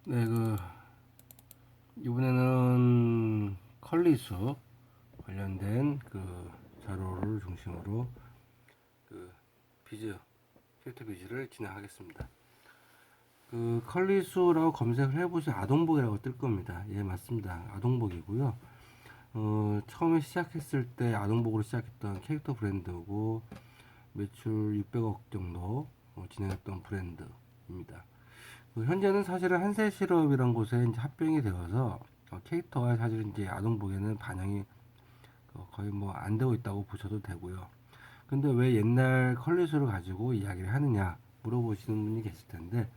네, 이번에는 컬리수 관련된 자료를 중심으로 그 비즈, 캐릭터 비즈를 진행하겠습니다. 컬리수라고 검색을 해보시면 아동복이라고 뜰 겁니다. 예, 맞습니다. 아동복이고요. 처음에 시작했을 때 아동복으로 시작했던 캐릭터 브랜드고 매출 600억 정도 진행했던 브랜드입니다. 현재는 사실은 한세실업이란 곳에 이제 합병이 되어서 캐릭터가 사실은 이제 아동복에는 반영이 거의 뭐 안 되고 있다고 보셔도 되고요. 근데 왜 옛날 컬리수를 가지고 이야기를 하느냐 물어보시는 분이 계실 텐데,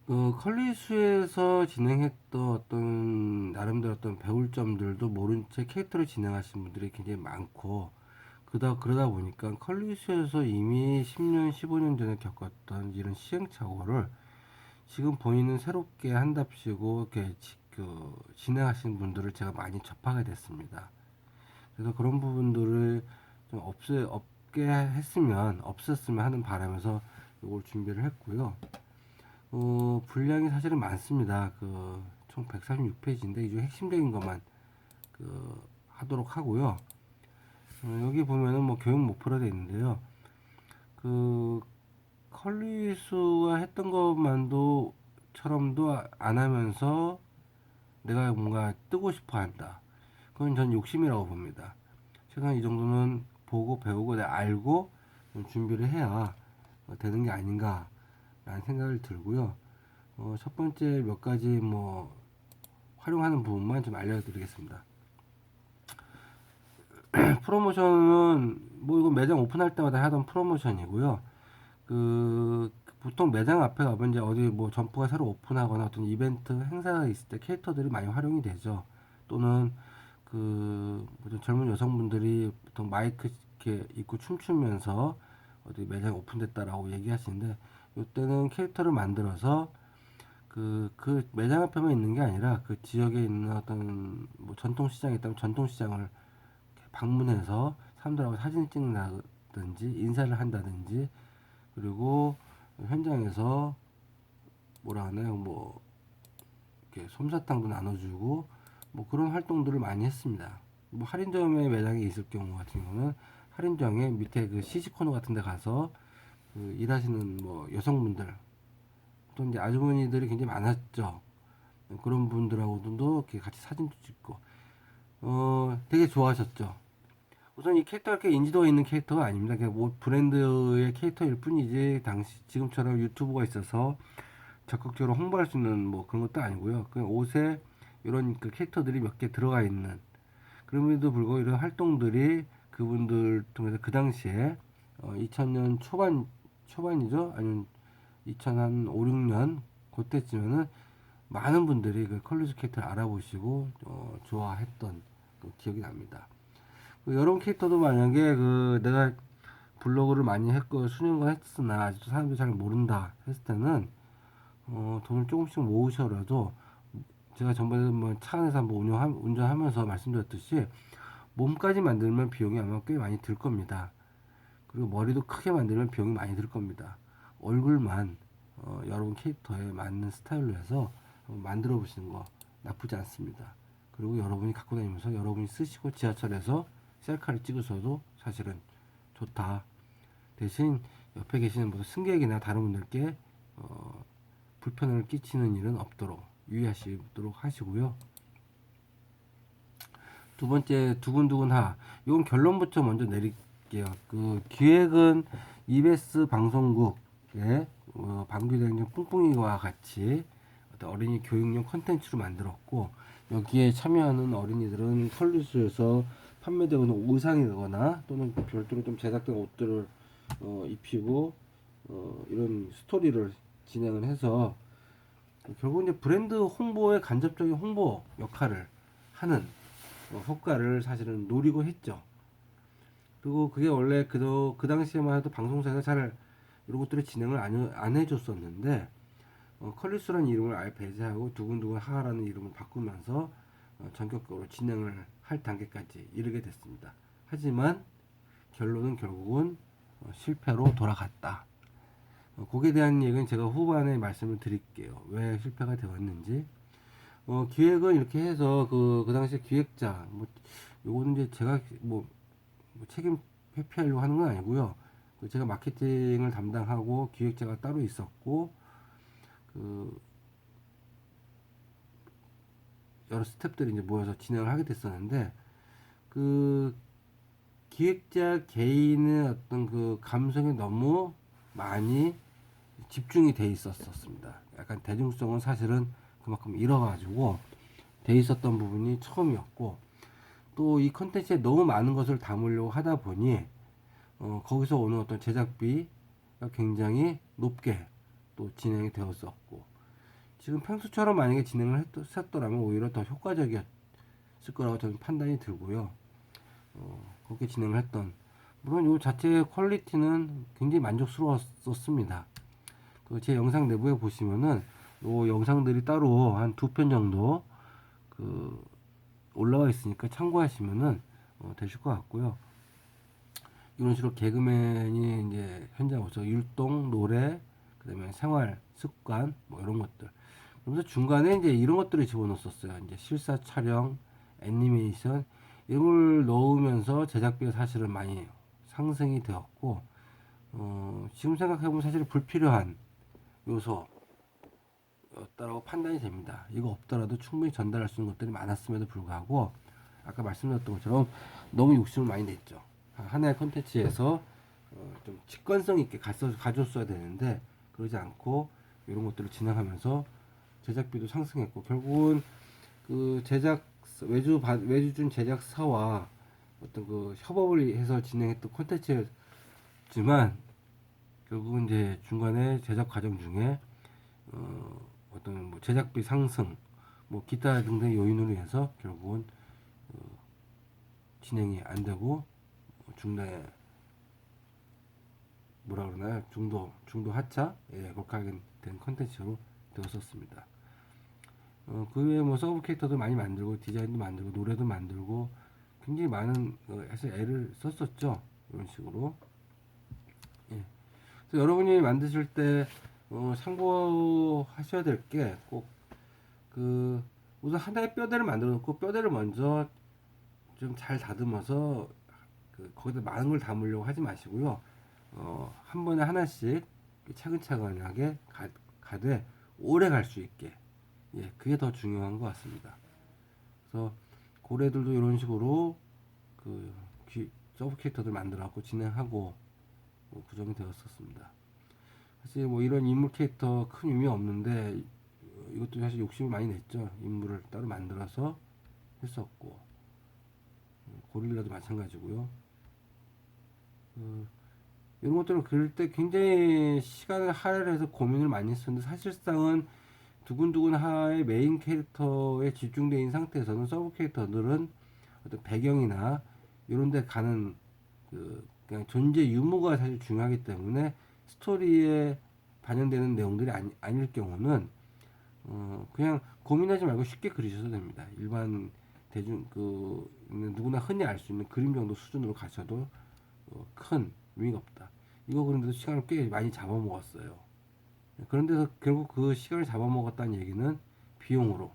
컬리수에서 진행했던 어떤 나름대로 어떤 배울 점들도 모른 채 캐릭터를 진행하신 분들이 굉장히 많고, 그러다 보니까 컬리수에서 이미 10년, 15년 전에 겪었던 이런 시행착오를 지금 본인은 새롭게 한답시고 이렇게 진행하시는 분들을 제가 많이 접하게 됐습니다. 그래서 그런 부분들을 좀 없게 했으면 없었으면 하는 바람에서 이걸 준비를 했고요. 분량이 사실은 많습니다. 총 136페이지인데 이 중 핵심적인 것만 하도록 하고요. 여기 보면은 뭐 교육 목표로 되어 있는데요. 그 컬리수가 했던 것만도 처럼도 안 하면서 내가 뭔가 뜨고 싶어 한다. 그건 전 욕심이라고 봅니다. 최소한 이 정도는 보고 배우고 내가 알고 준비를 해야 되는 게 아닌가 라는 생각을 들고요. 첫 번째 몇 가지 뭐 활용하는 부분만 좀 알려드리겠습니다. 프로모션은 뭐 이건 매장 오픈할 때마다 하던 프로모션이고요. 보통 매장 앞에 가면 이제 어디 뭐 점포가 새로 오픈하거나 어떤 이벤트 행사가 있을 때 캐릭터들이 많이 활용이 되죠. 또는 젊은 여성분들이 보통 마이크 이렇게 입고 춤추면서 어디 매장 오픈됐다라고 얘기하시는데, 이때는 캐릭터를 만들어서 그 매장 앞에만 있는 게 아니라 그 지역에 있는 어떤 뭐 전통시장이 있다면 전통시장을 방문해서 사람들하고 사진 찍는다든지 인사를 한다든지, 그리고 현장에서 뭐라 하나요, 뭐 이렇게 솜사탕도 나눠주고 뭐 그런 활동들을 많이 했습니다. 뭐 할인점에 매장이 있을 경우 같은 경우는 할인점에 밑에 CC 코너 같은 데 가서 일하시는 뭐 여성분들 또 이제 아주머니들이 굉장히 많았죠. 그런 분들하고도 이렇게 같이 사진도 찍고 되게 좋아하셨죠. 우선 이 캐릭터가 그렇게 인지도가 있는 캐릭터가 아닙니다. 그냥 뭐 브랜드의 캐릭터일 뿐이지 당시 지금처럼 유튜브가 있어서 적극적으로 홍보할 수 있는 뭐 그런 것도 아니고요. 그냥 옷에 이런 캐릭터들이 몇 개 들어가 있는, 그럼에도 불구하고 이런 활동들이 그분들 통해서 그 당시에 2000년 초반이죠. 아니면 2005, 6년 그때쯤에는 많은 분들이 그 컬리지 캐릭터를 알아보시고 좋아했던 기억이 납니다. 여러 캐릭터도 만약에 내가 블로그를 많이 했고 수년간 했으나 아직도 사람들이 잘 모른다 했을 때는 돈을 조금씩 모으셔라도, 제가 전번에 뭐 차 안에서 한번 운전하면서 말씀드렸듯이 몸까지 만들면 비용이 아마 꽤 많이 들 겁니다. 그리고 머리도 크게 만들면 비용이 많이 들 겁니다. 얼굴만 여러분 캐릭터에 맞는 스타일로 해서 만들어 보시는 거 나쁘지 않습니다. 그리고 여러분이 갖고 다니면서 여러분이 쓰시고 지하철에서 셀카를 찍으셔도 사실은 좋다. 대신 옆에 계시는 뭐 승객이나 다른 분들께 불편을 끼치는 일은 없도록 유의하시도록 하시고요. 두 번째, 두근두근하. 이건 결론부터 먼저 내릴게요. 기획은 EBS 방송국의 방귀대행진 뿡뿡이와 같이 어떤 어린이 교육용 컨텐츠로 만들었고, 여기에 참여하는 어린이들은 컬리수에서 판매되고 있는 의상이거나 또는 별도로 좀 제작된 옷들을 입히고 이런 스토리를 진행을 해서 결국 이제 브랜드 홍보의 간접적인 홍보 역할을 하는 효과를 사실은 노리고 했죠. 그리고 그게 원래 그 당시에만 해도 방송사에서 잘 이런 것들을 진행을 안 해줬었는데, 컬리스라는 이름을 아예 배제하고 두근두근 하하라는 이름을 바꾸면서 전격적으로 진행을 할 단계까지 이르게 됐습니다. 하지만 결론은 결국은 실패로 돌아갔다. 거기에 대한 얘기는 제가 후반에 말씀을 드릴게요. 왜 실패가 되었는지. 기획은 이렇게 해서 그 당시 기획자, 요거는 이제 제가 책임 회피하려고 하는 건 아니고요. 제가 마케팅을 담당하고 기획자가 따로 있었고, 그 여러 스태프들이 이제 모여서 진행을 하게 됐었는데, 그 기획자 개인의 어떤 그 감성에 너무 많이 집중이 돼 있었습니다. 약간 대중성은 사실은 그만큼 잃어가지고 돼 있었던 부분이 처음이었고, 또 이 컨텐츠에 너무 많은 것을 담으려고 하다 보니 거기서 오는 어떤 제작비가 굉장히 높게 또 진행이 되었었고, 지금 평소처럼 만약에 진행을 했더라면 오히려 더 효과적이었을 거라고 저는 판단이 들고요. 그렇게 진행을 했던, 물론 이 자체의 퀄리티는 굉장히 만족스러웠습니다. 제 영상 내부에 보시면은 요 영상들이 따로 한 두 편 정도 그 올라와 있으니까 참고하시면은 되실 것 같고요. 이런 식으로 개그맨이 이제 현장 오서 율동, 노래, 그다음에 생활, 습관 뭐 이런 것들. 그러면서 중간에 이제 이런 것들을 집어넣었어요. 이제 실사 촬영, 애니메이션 이런 걸 넣으면서 제작비가 사실은 많이 상승이 되었고, 지금 생각해보면 사실 불필요한 요소였다라고 판단이 됩니다. 이거 없더라도 충분히 전달할 수 있는 것들이 많았음에도 불구하고 아까 말씀드렸던 것처럼 너무 욕심을 많이 냈죠. 하나의 컨텐츠에서 좀 직관성 있게 가져줬어야 되는데 그러지 않고 이런 것들을 진행하면서 제작비도 상승했고, 결국은 그 외주준 제작사와 어떤 그 협업을 해서 진행했던 콘텐츠였지만 결국은 이제 중간에 제작 과정 중에 어떤 뭐 제작비 상승, 뭐 기타 등등 요인으로 해서 결국은 진행이 안 되고 중간에 뭐라 그러나요? 중도 하차, 그렇게 하게 된 컨텐츠로 되었었습니다. 그 외에 뭐 서브 캐릭터도 많이 만들고 디자인도 만들고 노래도 만들고 굉장히 많은 해서 애를 썼었죠. 이런 식으로. 예. 그래서 여러분이 만드실 때 참고하셔야 될 게 꼭 그 우선 하나의 뼈대를 만들어 놓고 뼈대를 먼저 좀 잘 다듬어서 거기다 많은 걸 담으려고 하지 마시고요. 한 번에 하나씩 차근차근하게 가되 오래 갈 수 있게, 그게 더 중요한 것 같습니다. 그래서 고래들도 이런 식으로 그 서브 캐릭터들 만들어갖고 진행하고 구성이 되었었습니다. 사실 뭐 이런 인물 캐릭터 큰 의미 없는데 이것도 사실 욕심을 많이 냈죠. 인물을 따로 만들어서 했었고, 고릴라도 마찬가지고요. 이런 것들을 그릴 때 굉장히 시간을 할애해서 고민을 많이 했었는데 사실상은 두근두근 하의 메인 캐릭터에 집중되어 있는 상태에서는 서브 캐릭터들은 어떤 배경이나 이런 데 가는 그냥 존재 유무가 사실 중요하기 때문에 스토리에 반영되는 내용들이 아닐 경우는 그냥 고민하지 말고 쉽게 그리셔도 됩니다. 일반 대중 누구나 흔히 알 수 있는 그림 정도 수준으로 가셔도 큰 의미가 없다. 이거 그런데도 시간을 꽤 많이 잡아먹었어요. 그런데서 결국 그 시간을 잡아먹었다는 얘기는 비용으로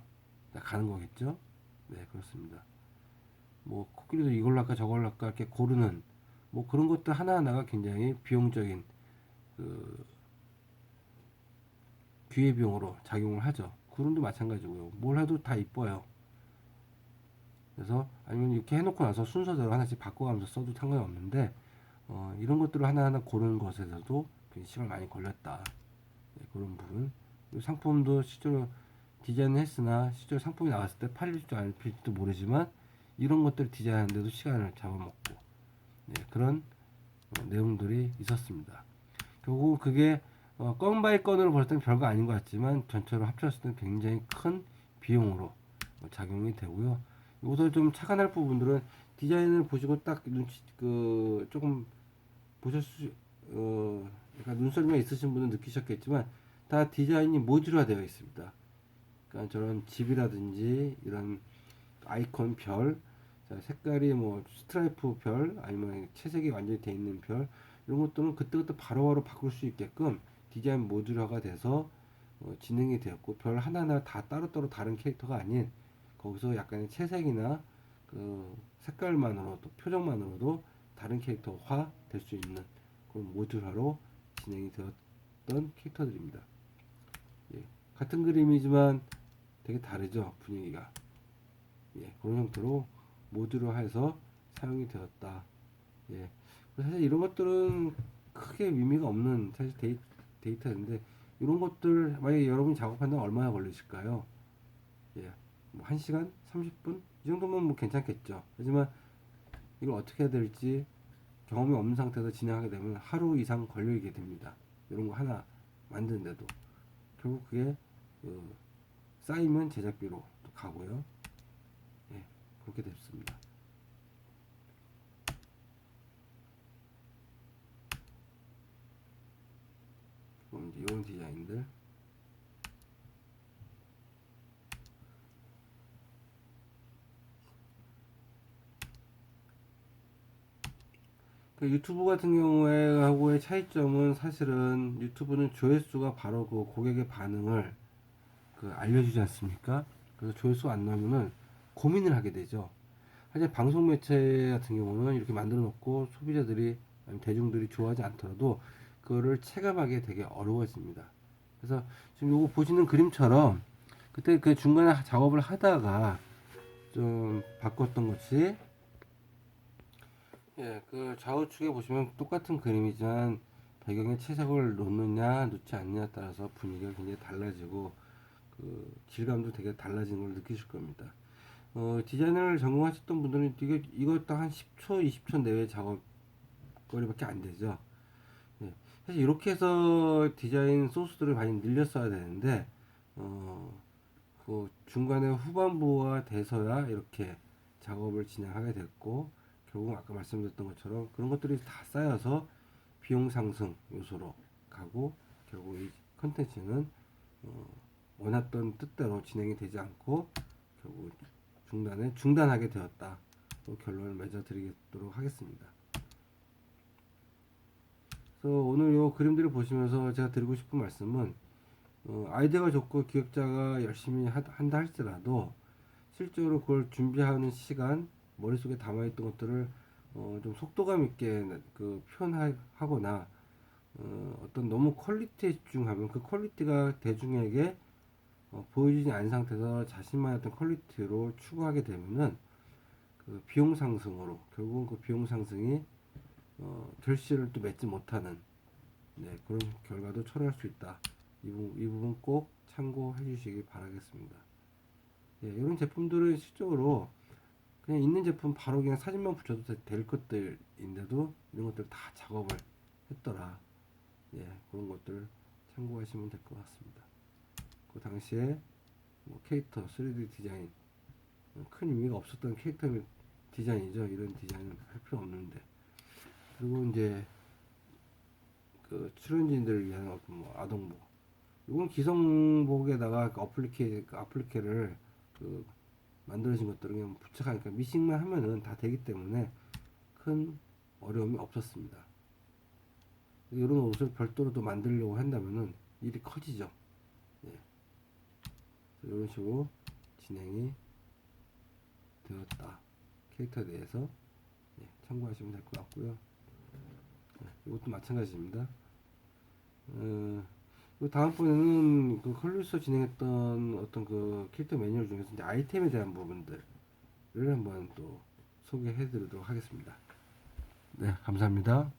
가는 거겠죠. 네, 그렇습니다. 뭐 코끼리도 이걸로 할까 저걸로 할까 이렇게 고르는 뭐 그런 것들 하나하나가 굉장히 비용적인 그 기회비용으로 작용을 하죠. 구름도 마찬가지고요. 뭘 해도 다 이뻐요. 그래서 아니면 이렇게 해놓고 나서 순서대로 하나씩 바꿔가면서 써도 상관이 없는데 이런 것들을 하나하나 고르는 것에서도 시간을 많이 걸렸다. 네, 그런 부분. 상품도 실제로 디자인을 했으나 실제로 상품이 나왔을 때 팔릴지도 안 팔릴지도 모르지만 이런 것들을 디자인하는데도 시간을 잡아먹고, 그런 내용들이 있었습니다. 결국 그게 건 바이 건으로 볼 때는 별거 아닌 것 같지만 전체로 합쳤을 때는 굉장히 큰 비용으로 작용이 되고요. 여기서 좀 착안할 부분들은 디자인을 보시고 딱 눈치 조금 보셨 약간 눈썰미가 있으신 분은 느끼셨겠지만 다 디자인이 모듈화 되어 있습니다. 그러니까 저런 집이라든지 이런 아이콘 별, 색깔이 뭐 스트라이프 별 아니면 채색이 완전히 되어 있는 별, 이런 것들은 그때그때 바로바로 바꿀 수 있게끔 디자인 모듈화가 돼서 진행이 되었고, 별 하나하나 다 따로따로 다른 캐릭터가 아닌 거기서 약간의 채색이나 그 색깔만으로 또 표정만으로도 다른 캐릭터화 될 수 있는 그런 모듈화로 진행이 되었던 캐릭터들입니다. 예, 같은 그림이지만 되게 다르죠, 분위기가. 예, 그런 형태로 모듈화해서 사용이 되었다. 예, 사실 이런 것들은 크게 의미가 없는 사실 데이터인데, 이런 것들 만약에 여러분이 작업한다면 얼마나 걸리실까요? 예, 뭐 1시간? 30분? 이 정도면 뭐 괜찮겠죠. 하지만 이걸 어떻게 해야 될지 경험이 없는 상태에서 진행하게 되면 하루 이상 걸리게 됩니다. 이런 거 하나 만드는데도 결국 그게 쌓이면 제작비로 또 가고요. 예, 그렇게 됐습니다. 그럼 이제 이런 디자인들 그 유튜브 같은 경우에 하고의 차이점은 사실은 유튜브는 조회수가 바로 그 고객의 반응을 알려주지 않습니까? 그래서 조회수가 안 나오면은 고민을 하게 되죠. 하지만 방송 매체 같은 경우는 이렇게 만들어 놓고 소비자들이 아니면 대중들이 좋아하지 않더라도 그거를 체감하기 되게 어려워집니다. 그래서 지금 요거 보시는 그림처럼 그때 그 중간에 작업을 하다가 좀 바꿨던 것이, 예, 그 좌우측에 보시면 똑같은 그림이지만 배경에 채색을 놓느냐 놓지 않느냐에 따라서 분위기가 굉장히 달라지고 그 질감도 되게 달라지는 걸 느끼실 겁니다. 디자인을 전공하셨던 분들은 이거 딱 한 10초, 20초 내외 작업거리밖에 안 되죠. 예, 사실 이렇게 해서 디자인 소스들을 많이 늘렸어야 되는데, 그 중간에 후반부가 돼서야 이렇게 작업을 진행하게 됐고, 결국 아까 말씀드렸던 것처럼 그런 것들이 다 쌓여서 비용 상승 요소로 가고, 결국 이 컨텐츠는 원했던 뜻대로 진행이 되지 않고 결국 중단하게 되었다. 결론을 맺어드리도록 하겠습니다. 그래서 오늘 요 그림들을 보시면서 제가 드리고 싶은 말씀은, 아이디어가 좋고 기획자가 열심히 한다 할지라도 실제로 그걸 준비하는 시간, 머릿속에 담아있던 것들을 좀 속도감 있게 표현하거나 어떤 너무 퀄리티에 집중하면 그 퀄리티가 대중에게 보여지지 않은 상태에서 자신만의 어떤 퀄리티로 추구하게 되면은 그 비용 상승으로 결국은 그 비용 상승이 결실을 또 맺지 못하는, 네, 그런 결과도 초래할 수 있다. 이 부분 꼭 참고해 주시기 바라겠습니다. 예, 이런 제품들은 실적으로 그냥 있는 제품 바로 그냥 사진만 붙여도 될 것들인데도 이런 것들 다 작업을 했더라. 예, 그런 것들 참고하시면 될 것 같습니다. 그 당시에 뭐 캐릭터 3D 디자인 큰 의미가 없었던 캐릭터 디자인이죠. 이런 디자인은 할 필요 없는데. 그리고 이제 그 출연진들을 위한 어떤 뭐 아동복, 이건 기성복에다가 아플리케를 만들어진 것들은 그냥 부착하니까 미싱만 하면은 다 되기 때문에 큰 어려움이 없었습니다. 이런 옷을 별도로 또 만들려고 한다면은 일이 커지죠. 예. 이런 식으로 진행이 되었다. 캐릭터에 대해서 참고하시면 될 것 같고요. 이것도 마찬가지입니다. 다음번에는 그 컬리서 진행했던 어떤 그 캐릭터 매뉴얼 중에서 이제 아이템에 대한 부분들을 한번 또 소개해 드리도록 하겠습니다. 네, 감사합니다.